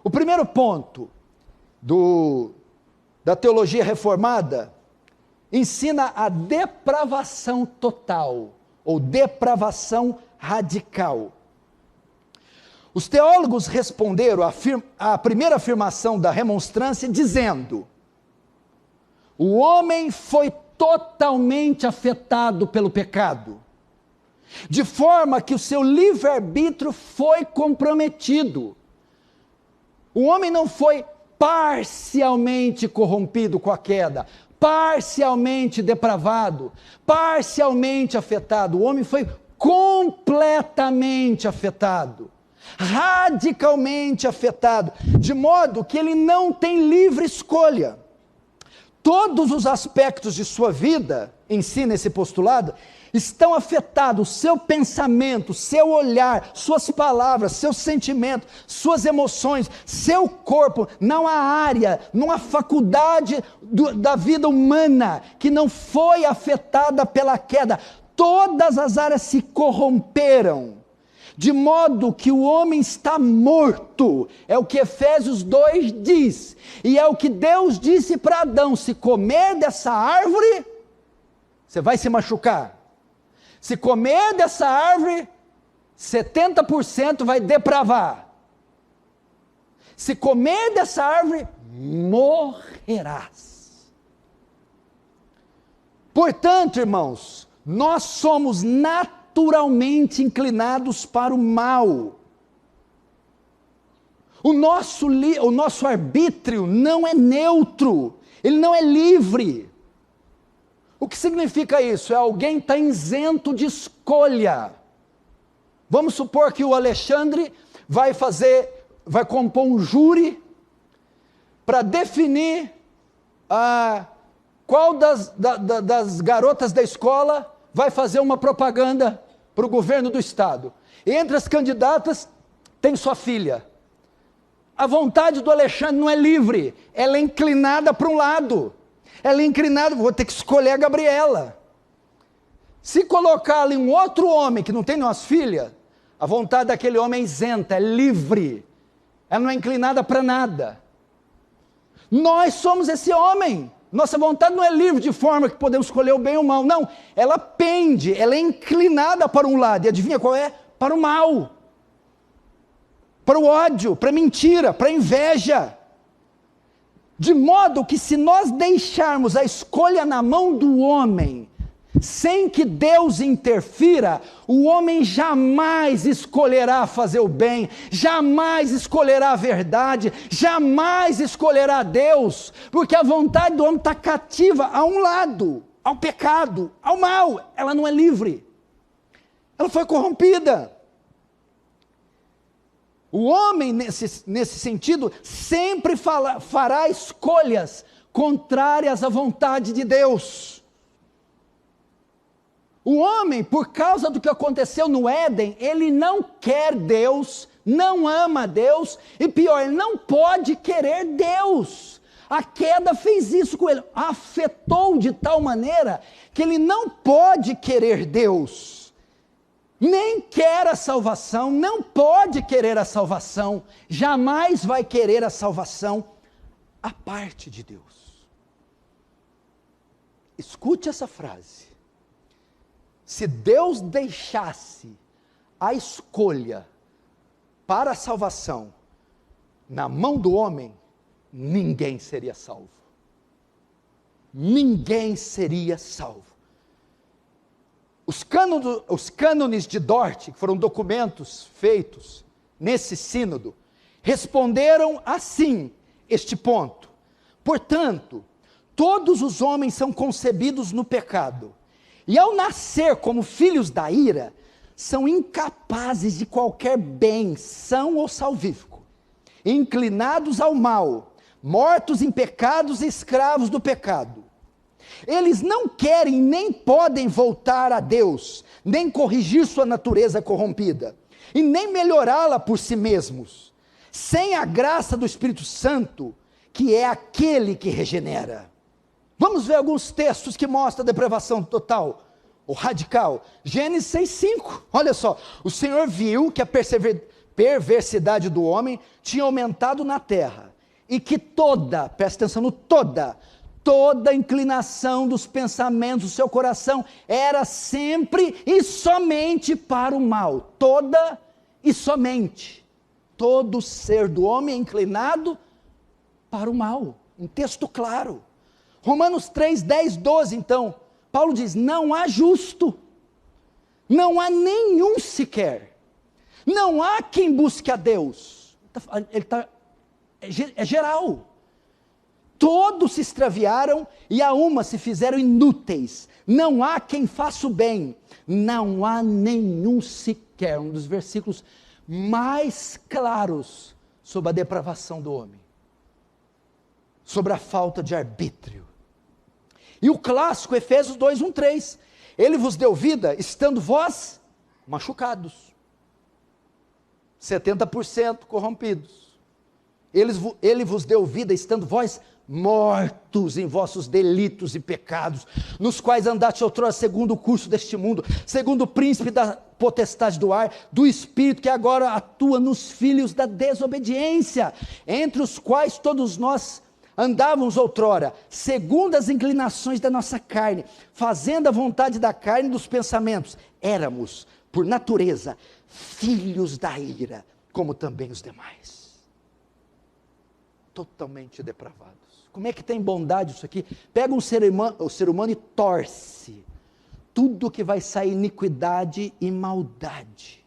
O primeiro ponto da teologia reformada ensina a depravação total, ou depravação radical. Os teólogos responderam à primeira afirmação da remonstrância dizendo: o homem foi totalmente afetado pelo pecado, de forma que o seu livre-arbítrio foi comprometido. O homem não foi parcialmente corrompido com a queda, parcialmente depravado, parcialmente afetado. O homem foi completamente afetado, radicalmente afetado, de modo que ele não tem livre escolha. Todos os aspectos de sua vida, ensina esse postulado, estão afetados, seu pensamento, seu olhar, suas palavras, seus sentimentos, suas emoções, seu corpo. Não há área, não há faculdade da vida humana que não foi afetada pela queda. Todas as áreas se corromperam, de modo que o homem está morto. É o que Efésios 2 diz, e é o que Deus disse para Adão: se comer dessa árvore, você vai se machucar. Se comer dessa árvore, 70% vai depravar. Se comer dessa árvore, morrerás. Portanto, irmãos, nós somos naturalmente inclinados para o mal. O nosso arbítrio não é neutro, ele não é livre. O que significa isso? É alguém está isento de escolha. Vamos supor que o Alexandre vai compor um júri para definir qual das garotas da escola vai fazer uma propaganda para o governo do estado. E entre as candidatas tem sua filha. A vontade do Alexandre não é livre, ela é inclinada para um lado. Ela é inclinada, vou ter que escolher a Gabriela. Se colocar ali um outro homem que não tem nenhuma filha, a vontade daquele homem é isenta, é livre. Ela não é inclinada para nada. Nós somos esse homem. Nossa vontade não é livre de forma que podemos escolher o bem ou o mal. Não, ela pende, ela é inclinada para um lado. E adivinha qual é? Para o mal. Para o ódio, para a mentira, para a inveja. De modo que se nós deixarmos a escolha na mão do homem, sem que Deus interfira, o homem jamais escolherá fazer o bem, jamais escolherá a verdade, jamais escolherá Deus, porque a vontade do homem está cativa a um lado, ao pecado, ao mal. Ela não é livre, ela foi corrompida. O homem, nesse sentido, sempre fará escolhas contrárias à vontade de Deus. O homem, por causa do que aconteceu no Éden, ele não quer Deus, não ama Deus, e pior, ele não pode querer Deus. A queda fez isso com ele, afetou de tal maneira que ele não pode querer Deus. Nem quer a salvação, não pode querer a salvação, jamais vai querer a salvação à parte de Deus. Escute essa frase: se Deus deixasse a escolha para a salvação na mão do homem, ninguém seria salvo. Ninguém seria salvo. Os cânones de Dort, que foram documentos feitos nesse sínodo, responderam assim este ponto: portanto, todos os homens são concebidos no pecado, e ao nascer como filhos da ira, são incapazes de qualquer bem, são ou salvífico, inclinados ao mal, mortos em pecados e escravos do pecado. Eles não querem nem podem voltar a Deus, nem corrigir sua natureza corrompida, e nem melhorá-la por si mesmos, sem a graça do Espírito Santo, que é aquele que regenera. Vamos ver alguns textos que mostram a depravação total, ou radical. Gênesis 6:5, olha só: o Senhor viu que a perversidade do homem tinha aumentado na terra, e que presta atenção no toda inclinação dos pensamentos do seu coração era sempre e somente para o mal. Toda e somente. Todo ser do homem é inclinado para o mal. Um texto claro. Romanos 3, 10, 12, então, Paulo diz, não há justo, não há nenhum sequer, não há quem busque a Deus. É geral. Todos se extraviaram e a uma se fizeram inúteis. Não há quem faça o bem. Não há nenhum sequer. Um dos versículos mais claros sobre a depravação do homem. Sobre a falta de arbítrio. E o clássico, Efésios 2, 1, 3. Ele vos deu vida, estando vós machucados. 70% corrompidos. Ele vos deu vida, estando vós mortos em vossos delitos e pecados, nos quais andaste outrora segundo o curso deste mundo, segundo o príncipe da potestade do ar, do espírito que agora atua nos filhos da desobediência, entre os quais todos nós andávamos outrora, segundo as inclinações da nossa carne, fazendo a vontade da carne e dos pensamentos. Éramos, por natureza, filhos da ira, como também os demais. Totalmente depravados. Como é que tem bondade isso aqui? Pega o ser humano e torce tudo que vai sair iniquidade e maldade.